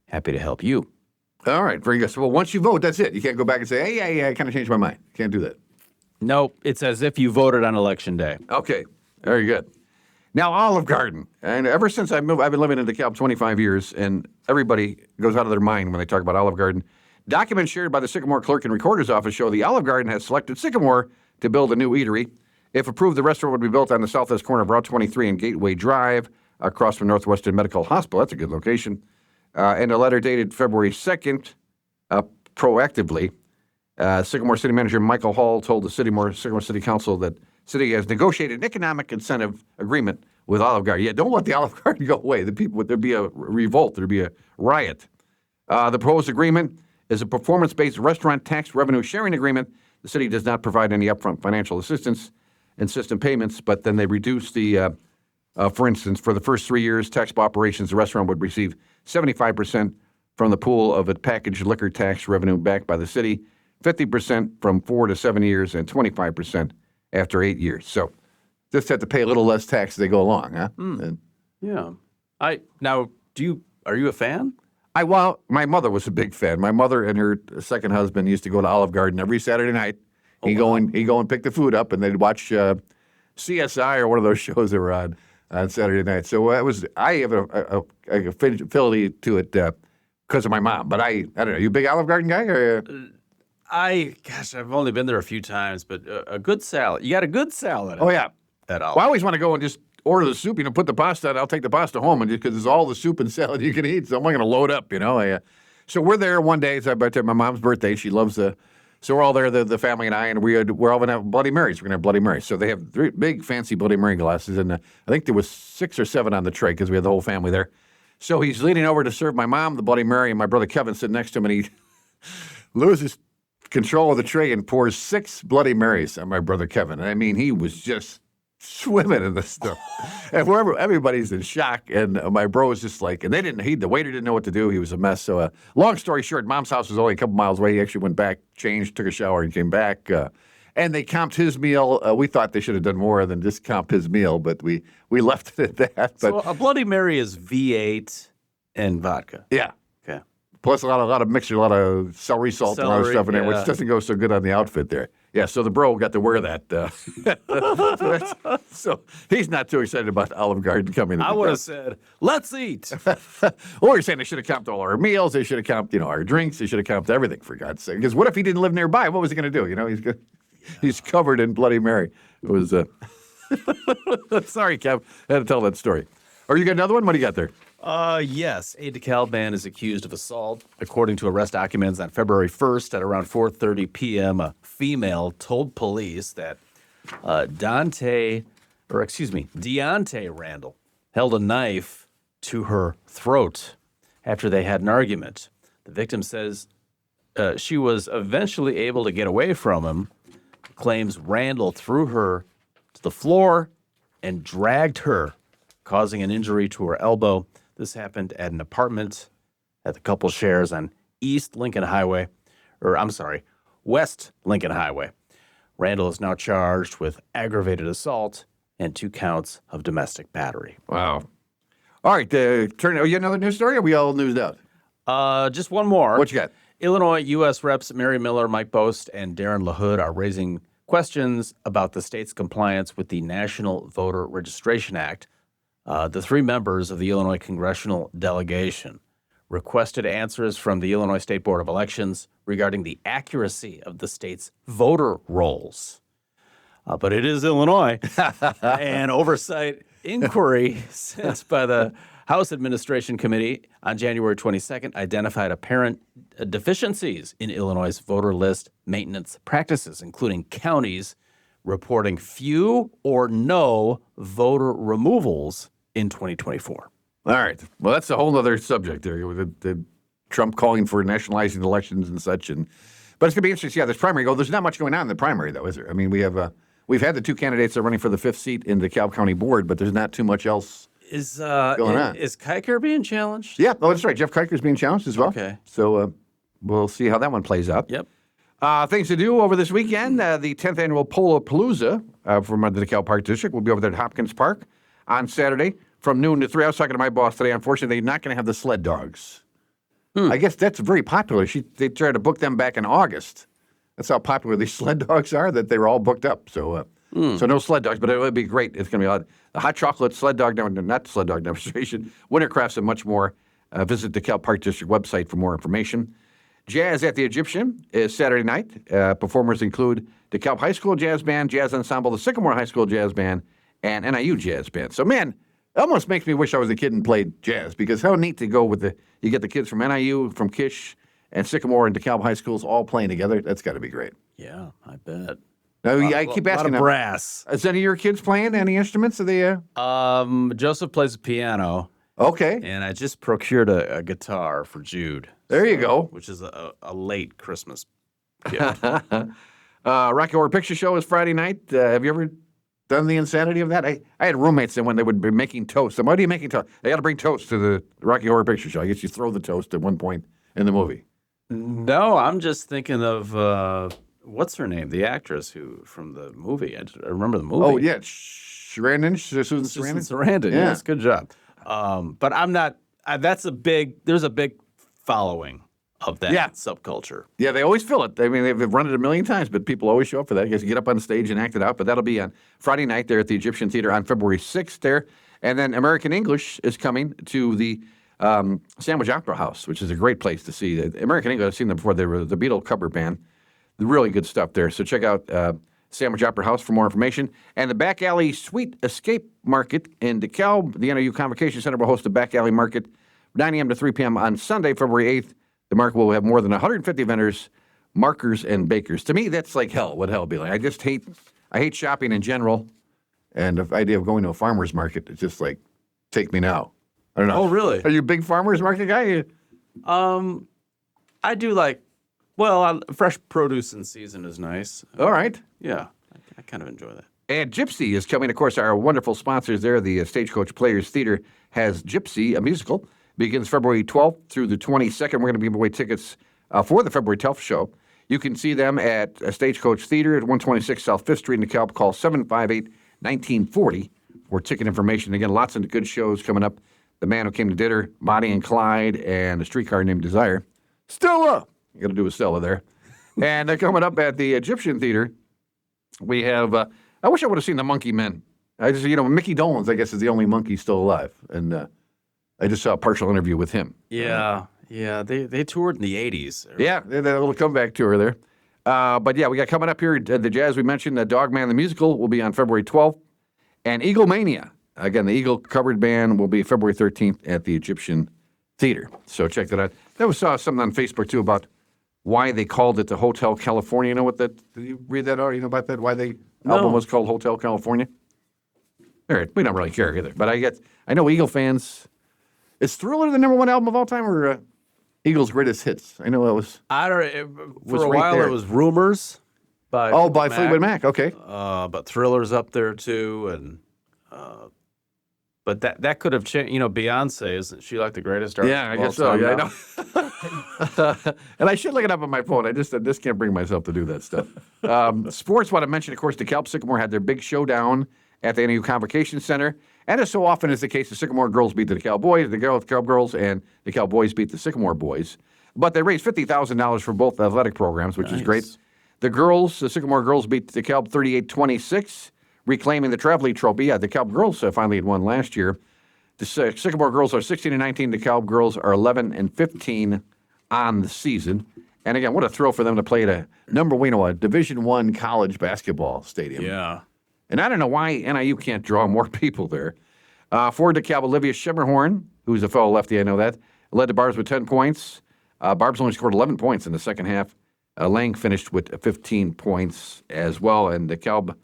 happy to help you. All right, very good. So, well, once you vote, that's it. You can't go back and say, hey, yeah, I kind of changed my mind. Can't do that. No, it's as if you voted on Election Day. Okay, very good. Now, Olive Garden. And ever since I've been living in DeKalb 25 years, and everybody goes out of their mind when they talk about Olive Garden. Documents shared by the Sycamore Clerk and Recorder's Office show the Olive Garden has selected Sycamore to build a new eatery. If approved, the restaurant would be built on the southwest corner of Route 23 and Gateway Drive, across from Northwestern Medical Hospital. That's a good location. And a letter dated February 2nd, proactively, Sycamore City Manager Michael Hall told the Sycamore City Council that city has negotiated an economic incentive agreement with Olive Garden. Yeah, don't let the Olive Garden go away. There'd be a revolt. There'd be a riot. The proposed agreement is a performance-based restaurant tax revenue sharing agreement. The city does not provide any upfront financial assistance and system payments, but then they reduce the, for instance, for the first 3 years, taxable operations, the restaurant would receive 75% from the pool of a packaged liquor tax revenue backed by the city, 50% from 4 to 7 years, and 25% after 8 years. So just have to pay a little less tax as they go along, huh? And, Yeah. Are you a fan? well, my mother was a big fan. My mother and her second husband used to go to Olive Garden every Saturday night. He'd go and pick the food up, and they'd watch CSI or one of those shows that were on Saturday night. So I have a affinity to it because of my mom. But I don't know. You a big Olive Garden guy? Or, I've only been there a few times, but a good salad. You got a good salad. oh yeah. At all. Well, I always want to go and just order the soup. Put the pasta. And I'll take the pasta home, and because there's all the soup and salad you can eat. So I'm not going to load up. So we're there one day. It's my mom's birthday. She loves the. So we're all there, the family and I, and we're all going to have Bloody Marys. We're going to have Bloody Marys. So they have 3 big, fancy Bloody Mary glasses, and I think there was 6 or 7 on the tray because we had the whole family there. So he's leaning over to serve my mom the Bloody Mary, and my brother Kevin sitting next to him, and he loses control of the tray and pours 6 Bloody Marys on my brother Kevin. And I mean, he was just swimming in this stuff. And everybody's in shock, and my bro was just like, and the waiter didn't know what to do. He was a mess. So long story short, Mom's house was only a couple miles away. He actually went back, changed, took a shower, and came back. And they comped his meal. We thought they should have done more than just comp his meal, but we left it at that. But So a Bloody Mary is V8 and vodka. yeah. Okay. Plus a lot of mixture, a lot of celery salt and a lot of Celery, stuff in there, yeah. which doesn't go so good on the outfit there. Yeah, so the bro got to wear that. So he's not too excited about Olive Garden coming. I would have said, let's eat. Or you're saying they should have comped all our meals, they should have comped, our drinks, they should have comped everything, for God's sake. Because what if he didn't live nearby? What was he going to do? He's covered in Bloody Mary. It was. Sorry, Kev, I had to tell that story. Or you got another one? What do you got there? Yes, a Dekalb man is accused of assault. According to arrest documents on February 1st at around 4:30 p.m., a female told police that Deontay Randall held a knife to her throat after they had an argument. The victim says she was eventually able to get away from him, claims Randall threw her to the floor and dragged her, causing an injury to her elbow. This happened at an apartment that the couple shares on West Lincoln Highway. Randall is now charged with aggravated assault and 2 counts of domestic battery. Wow. All right, you got another news story, or are we all newsed out? Just one more. What you got? Illinois U.S. Reps Mary Miller, Mike Bost, and Darren LaHood are raising questions about the state's compliance with the National Voter Registration Act. The 3 members of the Illinois congressional delegation requested answers from the Illinois State Board of Elections regarding the accuracy of the state's voter rolls. But it is Illinois. An oversight inquiry sent by the House Administration Committee on January 22nd identified apparent deficiencies in Illinois' voter list maintenance practices, including counties reporting few or no voter removals in 2024. All right. Well, that's a whole other subject there, with the Trump calling for nationalizing elections and such. But it's going to be interesting. Yeah, this primary. There's not much going on in the primary, though, is there? I mean, we've had the 2 candidates that are running for the 5th seat in the DeKalb County Board, but there's not too much else going on. Is Kiker being challenged? Yeah, that's right. Jeff Kiker's being challenged as well. Okay. So we'll see how that one plays out. Yep. Things to do over this weekend. The 10th annual Polo-Palooza from the DeKalb Park District will be over there at Hopkins Park on Saturday from noon to 3. I was talking to my boss today. Unfortunately, they're not going to have the sled dogs. I guess that's very popular. They tried to book them back in August. That's how popular these sled dogs are, that they were all booked up. So no sled dogs, but it would be great. It's going to be a lot. The hot chocolate sled dog, not sled dog demonstration, winter crafts and much more. Visit the DeKalb Park District website for more information. Jazz at the Egyptian is Saturday night. Performers include DeKalb High School Jazz Band, Jazz Ensemble, the Sycamore High School Jazz Band, and NIU Jazz Band. So, man, it almost makes me wish I was a kid and played jazz, because how neat to go with you get the kids from NIU, from Kish, and Sycamore and DeKalb High Schools all playing together. That's got to be great. Yeah, I bet. Now, I keep asking A lot them, of brass. is any of your kids playing any instruments? Are they, Joseph plays the piano, okay, and I just procured a guitar for Jude. there you go. Which is a late Christmas gift. Rocky Horror Picture Show is Friday night. Have you ever done the insanity of that? I had roommates that when they would be making toast. And why are you making toast? They got to bring toast to the Rocky Horror Picture Show. I guess you throw the toast at one point in the movie. No, I'm just thinking of what's her name, the actress who from the movie. I remember the movie. Oh, yeah. Susan Susan Sarandon? Sarandon. Yeah. Yes, good job. But I'm not. There's a big following of that Yeah. subculture. Yeah, they always fill it. I mean, they've run it a million times, but people always show up for that. You guys get up on stage and act it out. But that'll be on Friday night there at the Egyptian Theater on February 6th there. And then American English is coming to the Sandwich Opera House, which is a great place to see. American English, I've seen them before. They were the Beatle cover band. Really good stuff there. So check out Sandwich Opera House for more information. And the Back Alley Sweet Escape Market in DeKalb, the NIU Convocation Center will host a Back Alley Market 9 a.m. to 3 p.m. on Sunday, February 8th. The market will have more than 150 vendors, markers, and bakers. To me, that's like hell. What hell would be like? I hate shopping in general, and the idea of going to a farmer's market is just like, take me now. I don't know. Oh, really? Are you a big farmer's market guy? I do fresh produce in season is nice. All right. Yeah, I kind of enjoy that. And Gypsy is coming. Of course, our wonderful sponsors there, the Stagecoach Players Theater, has Gypsy, a musical. Begins February 12th through the 22nd. We're going to give away tickets for the February 12th show. You can see them at Stagecoach Theater at 126 South 5th Street in DeKalb. Call 758-1940 for ticket information. Again, lots of good shows coming up. The Man Who Came to Dinner, Bonnie and Clyde, and A Streetcar Named Desire. Stella! You got to do a Stella there. And coming up at the Egyptian Theater, we have, I wish I would have seen the Monkey Men. Mickey Dolenz, I guess, is the only monkey still alive. And I just saw a partial interview with him. Yeah, they toured in the 80s. Yeah, they had a little comeback tour there. But yeah, we got coming up here the Jazz we mentioned. Dog Man the Musical will be on February 12th. And Eagle Mania, again, the Eagle covered band will be February 13th at the Egyptian Theater. So check that out. I saw something on Facebook, too, about why they called it the Hotel California. You know what that, did you read that, or you know about that, why the album was called Hotel California? All right, we don't really care either. But I know Eagle fans. Is Thriller the number one album of all time, or Eagles' greatest hits? I know that was. I don't. For a right while, there. it was Rumors by Fleetwood Mac. Okay. But Thriller's up there too, and but that could have changed. Beyonce, isn't she like the greatest artist? Yeah, I of all guess so. time Yeah, now? I know. And I should look it up on my phone. I just can't bring myself to do that stuff. Sports, what I mentioned, of course, DeKalb Sycamore had their big showdown at the NIU Convocation Center. And as so often is the case, the Sycamore girls beat the DeKalb boys, the DeKalb girls, and the DeKalb boys beat the Sycamore boys. But they raised $50,000 for both athletic programs, which is great. The Sycamore girls beat the DeKalb 38-26, reclaiming the Traveley Trophy. The DeKalb girls finally had won last year. The Sycamore girls are 16-19. The DeKalb girls are 11-15 on the season. And again, what a thrill for them to play at a Division I college basketball stadium. Yeah. And I don't know why NIU can't draw more people there. For DeKalb, Olivia Schimmerhorn, who's a fellow lefty, I know that, led the Barbs with 10 points. Barbs only scored 11 points in the second half. Lang finished with 15 points as well. And DeKalb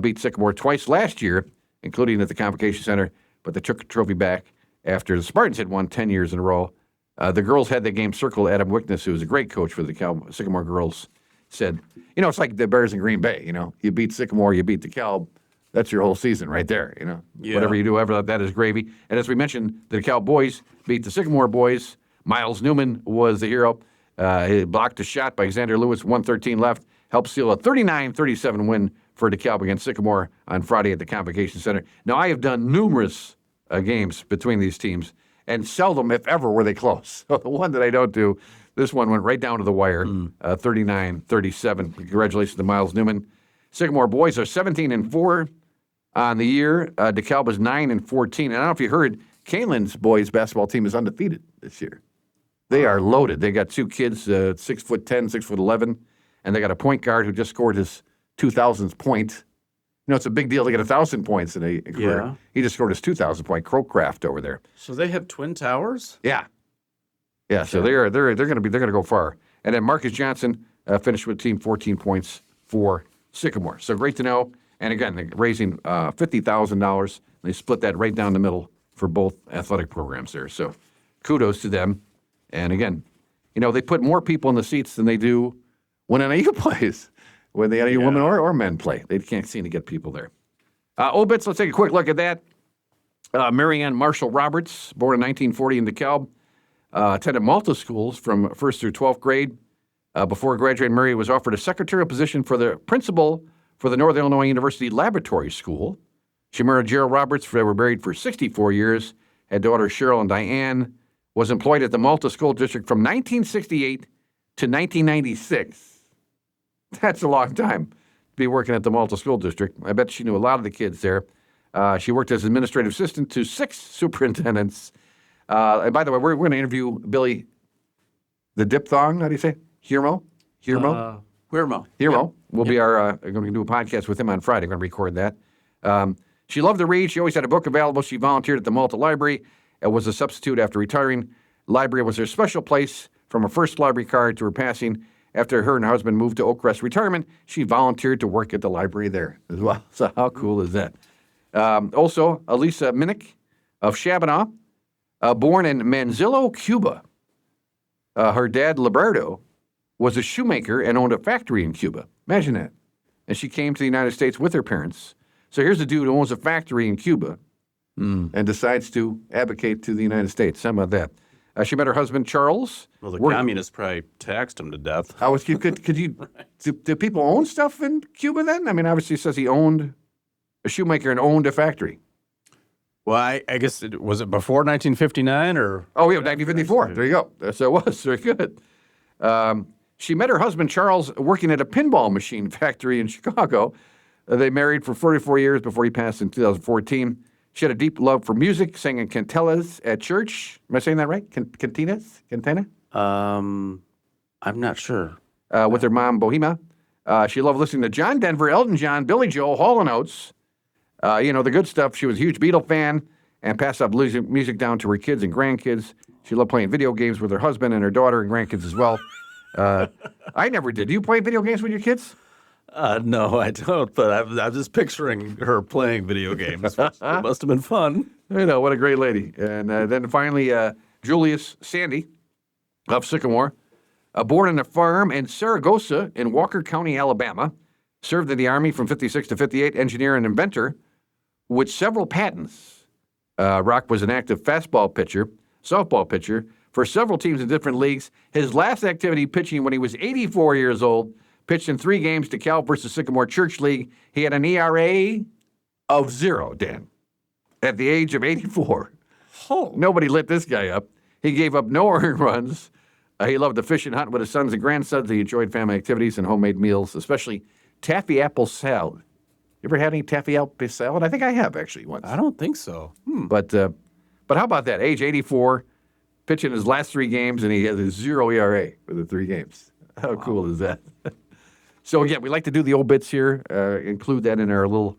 beat Sycamore twice last year, including at the Convocation Center, but they took the trophy back after the Spartans had won 10 years in a row. The girls had the game circled. Adam Wickness, who was a great coach for the Sycamore girls, said, it's like the Bears in Green Bay, You beat Sycamore, you beat DeKalb. That's your whole season right there, Yeah. Whatever you do, ever that is gravy. And as we mentioned, the DeKalb boys beat the Sycamore boys. Miles Newman was the hero. He blocked a shot by Xander Lewis, 1:13 left, helped seal a 39-37 win for DeKalb against Sycamore on Friday at the Convocation Center. Now, I have done numerous games between these teams, and seldom, if ever, were they close. So the one that I don't do, this one went right down to the wire, 39-37. Congratulations to Miles Newman. Sycamore boys are 17-4 on the year. DeKalb is 9-14. And I don't know if you heard, Kalen's boys basketball team is undefeated this year. They are loaded. They got two kids, 6'10", 6'11", and they got a point guard who just scored his 2,000th point. You know, it's a big deal to get 1,000 points in a career. Yeah. He just scored his 2,000 point Crowcraft over there. So they have twin towers? Yeah, yeah. So they're going to go far. And then Marcus Johnson finished with team 14 points for Sycamore. So great to know. And again, they're raising $50,000. They split that right down the middle for both athletic programs there. So kudos to them. And again, you know, they put more people in the seats than they do when NIU plays, when the NIU women or men play. They can't seem to get people there. Obits, let's take a quick look at that. Marianne Marshall Roberts, born in 1940 in DeKalb, attended Malta schools from 1st through 12th grade. Before graduating, Mary was offered a secretarial position for the principal for the Northern Illinois University Laboratory School. She married Gerald Roberts. They were married for 64 years, had daughters Cheryl and Diane, was employed at the Malta School District from 1968 to 1996. That's a long time to be working at the Malta School District. I bet she knew a lot of the kids there. She worked as administrative assistant to 6 superintendents. And by the way, we're going to interview Billy the Diphthong, how do you say? Hirmo? Huermo. Hirmo will be our, we're going to do a podcast with him on Friday. We're going to record that. She loved to read. She always had a book available. She volunteered at the Malta Library and was a substitute after retiring. Library was her special place from her first library card to her passing. After her and her husband moved to Oak Crest retirement, she volunteered to work at the library there as well. So how cool is that? Also, Elisa Minnick of Shabana, born in Manzillo, Cuba. Her dad, Liberto, was a shoemaker and owned a factory in Cuba. Imagine that. And she came to the United States with her parents. So here's a dude who owns a factory in Cuba and decides to advocate to the United States. How about that? She met her husband, Charles. Well, the communists probably taxed him to death. Could you, do people own stuff in Cuba then? I mean, obviously it says he owned a shoemaker and owned a factory. Well, I guess, was it before 1959 or? Oh, yeah, 1954. There you go. So it was very good. She met her husband, Charles, working at a pinball machine factory in Chicago. They married for 44 years before he passed in 2014. She had a deep love for music, sang in cantillas at church. Am I saying that right? Cantinas? Cantina? I'm not sure. With her mom, Bohema. She loved listening to John Denver, Elton John, Billy Joel, Hall & Oates. You know, the good stuff. She was a huge Beatle fan and passed up music down to her kids and grandkids. She loved playing video games with her husband and her daughter and grandkids as well. I never did. Do you play video games with your kids? No, I don't, but I'm just picturing her playing video games. It must have been fun. I know, what a great lady. And then finally, Julius Sandy of Sycamore, born on a farm in Saragossa in Walker County, Alabama, served in the Army from 56 to 58, engineer and inventor with several patents. Rock was an active softball pitcher for several teams in different leagues. His last activity pitching when he was 84 years old, pitched in 3 games to Dekalb versus Sycamore Church League. He had an ERA of 0, Dan, at the age of 84. Oh. Nobody lit this guy up. He gave up no earned runs. He loved to fish and hunt with his sons and grandsons. He enjoyed family activities and homemade meals, especially taffy apple salad. You ever had any taffy apple salad? I think I have, actually, once. I don't think so. But how about that? Age 84, pitching his last 3 games, and he has a 0 ERA for the 3 games. How cool is that? So, again, we like to do the obits here, include that in our little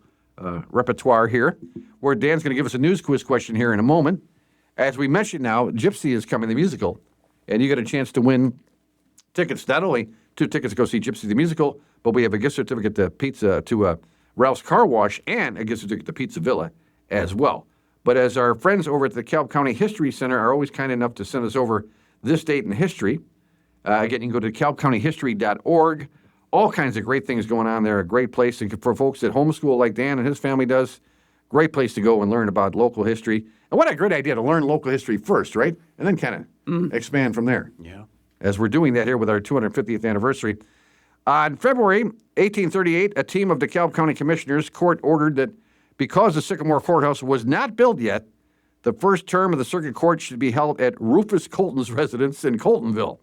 repertoire here, where Dan's going to give us a news quiz question here in a moment. As we mentioned now, Gypsy is coming, the musical, and you get a chance to win tickets, not only 2 tickets to go see Gypsy the musical, but we have a gift certificate to Ralph's Car Wash and a gift certificate to Pizza Villa as well. But as our friends over at the DeKalb County History Center are always kind enough to send us over this date in history, again, you can go to DeKalbCountyHistory.org. All kinds of great things going on there. A great place for folks that homeschool like Dan and his family does. Great place to go and learn about local history. And what a great idea to learn local history first, right? And then kind of expand from there. Yeah. As we're doing that here with our 250th anniversary. On February 1838, a team of DeKalb County Commissioners court ordered that because the Sycamore Courthouse was not built yet, the first term of the circuit court should be held at Rufus Colton's residence in Coltonville.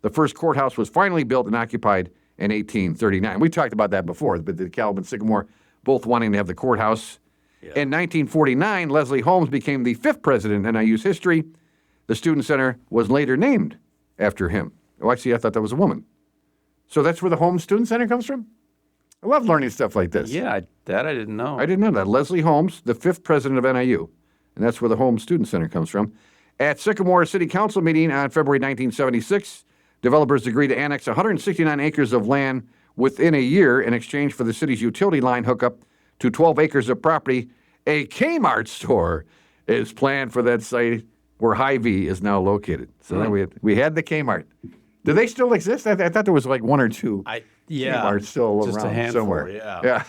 The first courthouse was finally built and occupied in 1839. We talked about that before, but the DeKalb and Sycamore both wanting to have the courthouse. Yeah. In 1949, Leslie Holmes became the 5th president in NIU's history. The Student Center was later named after him. Oh, actually, I thought that was a woman. So that's where the Holmes Student Center comes from? I love learning stuff like this. Yeah, that I didn't know. I didn't know that. Leslie Holmes, the 5th president of NIU. And that's where the Holmes Student Center comes from. At Sycamore City Council meeting on February 1976, developers agreed to annex 169 acres of land within a year in exchange for the city's utility line hookup to 12 acres of property. A Kmart store is planned for that site where Hy-Vee is now located. So then we had the Kmart. Do they still exist? I thought there was like one or two. Yeah, Kmart still just around a handful, somewhere. Yeah.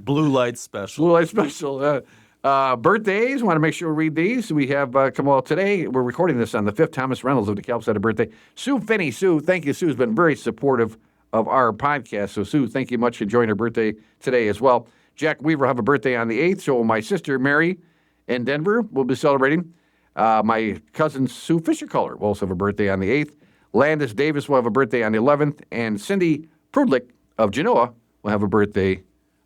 Blue light special. Blue Light Special. Birthdays, want to make sure we read these. We have come well today. We're recording this on the 5th. Thomas Reynolds of DeKalb had a birthday. Sue Finney. Sue, thank you. Sue's been very supportive of our podcast. So, Sue, thank you much for enjoying her birthday today as well. Jack Weaver have a birthday on the 8th. So, my sister Mary in Denver will be celebrating. My cousin Sue Fisher-Culler will also have a birthday on the 8th. Landis Davis will have a birthday on the 11th. And Cindy Prudlick of Genoa will have a birthday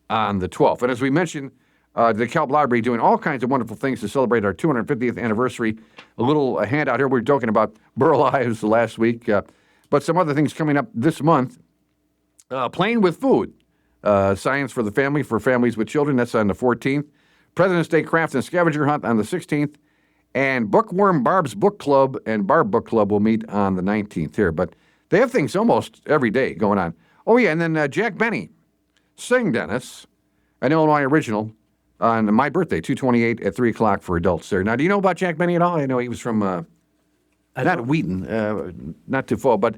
on the 12th. And as we mentioned, the DeKalb Library doing all kinds of wonderful things to celebrate our 250th anniversary. A little handout here. We were joking about Burl Ives last week, but some other things coming up this month. Playing with Food, Science for the Family, for families with children. That's on the 14th. President's Day Craft and Scavenger Hunt on the 16th. And Bookworm Barb's Book Club and Barb Book Club will meet on the 19th here. But they have things almost every day going on. Oh, yeah, and then Jack Benny, Sing Dennis, an Illinois original, on my birthday, 2/28 at 3 o'clock for adults there. Now, do you know about Jack Benny at all? I know he was from, not Wheaton, not too far, but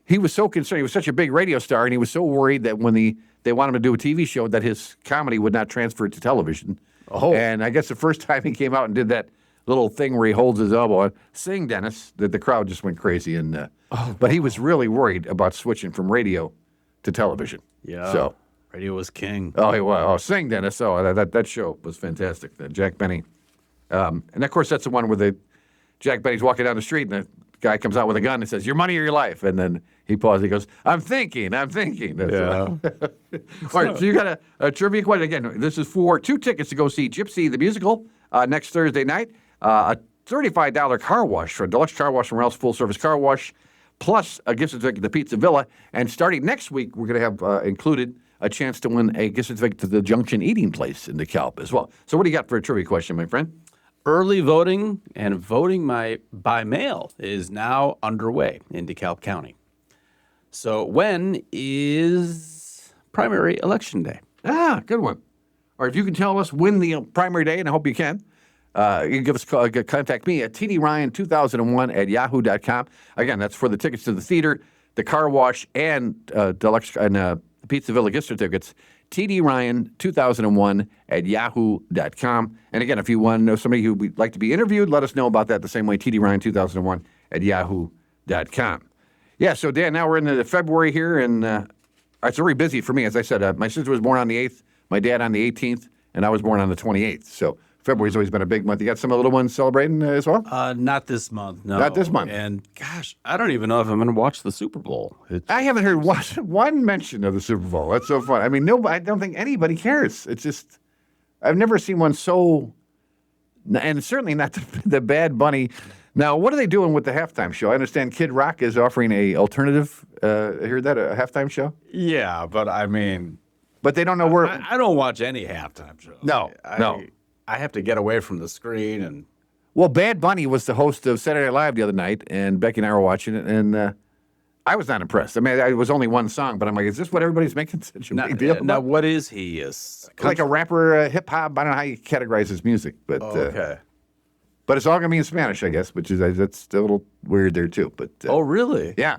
he was so concerned. He was such a big radio star, and he was so worried that when they wanted him to do a TV show, that his comedy would not transfer to television. Oh. And I guess the first time he came out and did that little thing where he holds his elbow on, Sing Dennis, that the crowd just went crazy. And but he was really worried about switching from radio to television. Yeah. So. Radio was king. Oh, he was. Oh, Sing Dennis. Oh, that show was fantastic. Jack Benny. And of course, that's the one where Jack Benny's walking down the street and the guy comes out with a gun and says, "Your money or your life." And then he pauses. He goes, I'm thinking. That's Yeah. All right, so you got a trivia question. Again, this is for 2 tickets to go see Gypsy the Musical next Thursday night. A $35 car wash for a deluxe car wash from Ralph's Full Service Car Wash, plus a gift certificate to Pizza Villa. And starting next week, we're going to have included a chance to win a gift certificate to the Junction Eating Place in DeKalb as well. So what do you got for a trivia question, my friend? Early voting and voting by mail is now underway in DeKalb County. So when is primary election day? Ah, good one. Or if you can tell us when the primary day, and I hope you can give us contact me at tdryan2001@yahoo.com. Again, that's for the tickets to the theater, the car wash, and deluxe and Pizza Villa gift certificates. tdryan2001@yahoo.com. And again, if you want to know somebody who would like to be interviewed, let us know about that the same way, tdryan2001@yahoo.com. Yeah, so Dan, now we're into February here, and it's very busy for me. As I said, my sister was born on the 8th, my dad on the 18th, and I was born on the 28th. So February's always been a big month. You got some of the little ones celebrating as well? Not this month, no. Not this month. And gosh, I don't even know if I'm going to watch the Super Bowl. I haven't heard one mention of the Super Bowl. That's so fun. I mean, I don't think anybody cares. It's just, I've never seen one so, and certainly not the Bad Bunny. Now, what are they doing with the halftime show? I understand Kid Rock is offering a alternative, I heard that, a halftime show? Yeah, but I mean, But they don't know where. I don't watch any halftime shows. No. I have to get away from the screen and. Well, Bad Bunny was the host of Saturday Night Live the other night, and Becky and I were watching it, and I was not impressed. I mean, it was only one song, but I'm like, is this what everybody's making such a big deal about? Now, what is he? Like a rapper, hip-hop? I don't know how you categorize his music, but Okay. but it's all going to be in Spanish, I guess, which is that's a little weird there, too. But Oh, really? yeah.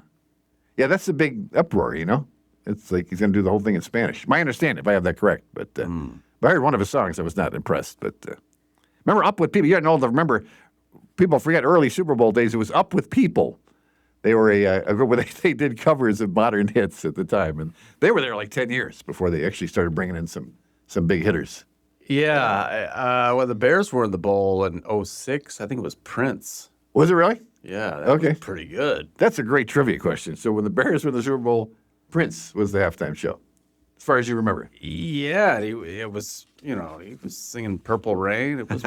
Yeah, that's the big uproar, you know? It's like he's going to do the whole thing in Spanish. My understanding, if I have that correct. But I heard one of his songs, I was not impressed. But remember Up With People? You know, remember, people forget early Super Bowl days, it was Up With People. They were a group where they did covers of modern hits at the time. And they were there like 10 years before they actually started bringing in some big hitters. Yeah. When the Bears were in the bowl in 2006, I think it was Prince. Was it really? Yeah. That Okay. was pretty good. That's a great trivia question. So when the Bears were in the Super Bowl, Prince was the halftime show, as far as you remember. Yeah. It was, he was singing Purple Rain. It was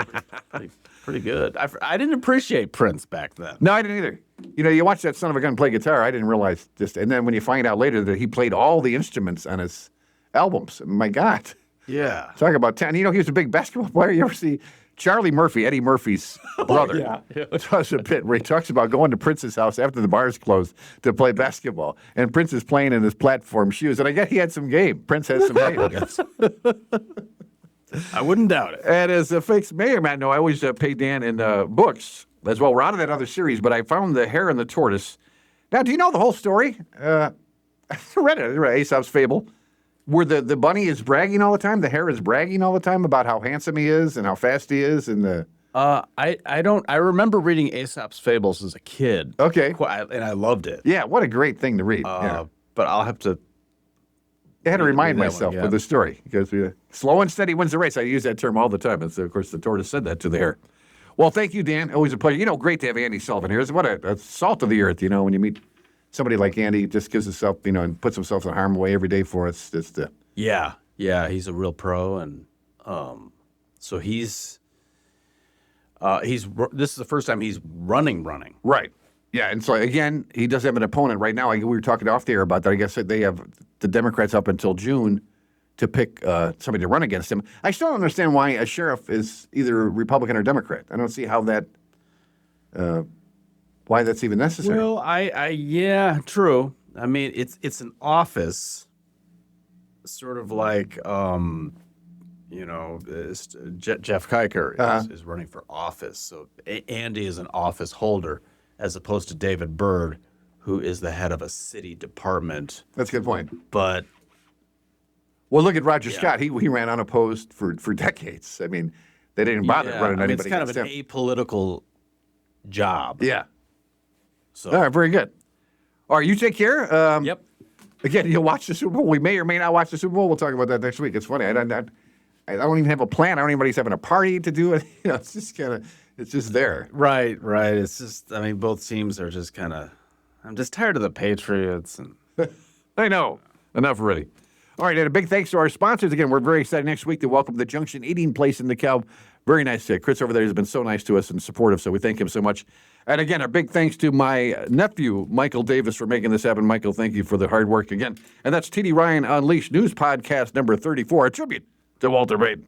pretty good. I didn't appreciate Prince back then. No, I didn't either. You know, you watch that son of a gun play guitar. I didn't realize this. And then when you find out later that he played all the instruments on his albums, my God. Yeah. Talk about 10. You know, he was a big basketball player. You ever see Charlie Murphy, Eddie Murphy's brother? yeah. Does a bit where he talks about going to Prince's house after the bars closed to play basketball. And Prince is playing in his platform shoes. And I guess he had some game. Prince has some game, I guess. I wouldn't doubt it. And as a fake mayor man, no, I always pay Dan in books as well. We're out of that other series, but I found The Hare and the Tortoise. Now, do you know the whole story? I read it, Aesop's Fable, where the bunny is bragging all the time, the hare is bragging all the time about how handsome he is and how fast he is, and the... I don't. I remember reading Aesop's Fables as a kid. Okay. And I loved it. Yeah, what a great thing to read. Yeah. But I'll have to. I had to remind read that myself one, yeah. of the story because slow and steady wins the race. I use that term all the time. And so, of course, the tortoise said that to the hare. Well, thank you, Dan. Always a pleasure. You know, great to have Andy Sullivan here. What a salt of the earth, you know, when you meet somebody like Andy, he just gives himself, you know, and puts himself in harm's way every day for us. Just Yeah, he's a real pro, and so he's this is the first time he's running. Right. Yeah, and so again, he does have an opponent right now. We were talking off the air about that. I guess they have the Democrats up until June to pick somebody to run against him. I still don't understand why a sheriff is either Republican or Democrat. I don't see how that, why that's even necessary. Well, yeah, true. I mean, it's an office, sort of like you know, Jeff Kiker is running for office. So Andy is an office holder, as opposed to David Byrd, who is the head of a city department. That's a good point. But well, look at Roger Scott. He ran unopposed for decades. I mean, they didn't bother running anybody it's kind of an against him. apolitical job. Yeah. So All right, very good. All right, you take care. yep. Again, you'll watch the Super Bowl. We may or may not watch the Super Bowl. We'll talk about that next week. It's funny. I don't even have a plan. I don't even know if anybody's having a party to do it. You know, it's just kind of, it's just there. Right. It's just, I mean, both teams are just kind of, I'm just tired of the Patriots. And I know. Enough already. All right, and a big thanks to our sponsors. Again, we're very excited next week to welcome the Junction Eating Place in Dekalb. Very nice. Chris over there has been so nice to us and supportive, so we thank him so much. And again, a big thanks to my nephew, Michael Davis, for making this happen. Michael, thank you for the hard work again. And that's TD Ryan Unleashed News Podcast number 34, a tribute to Walter Baden.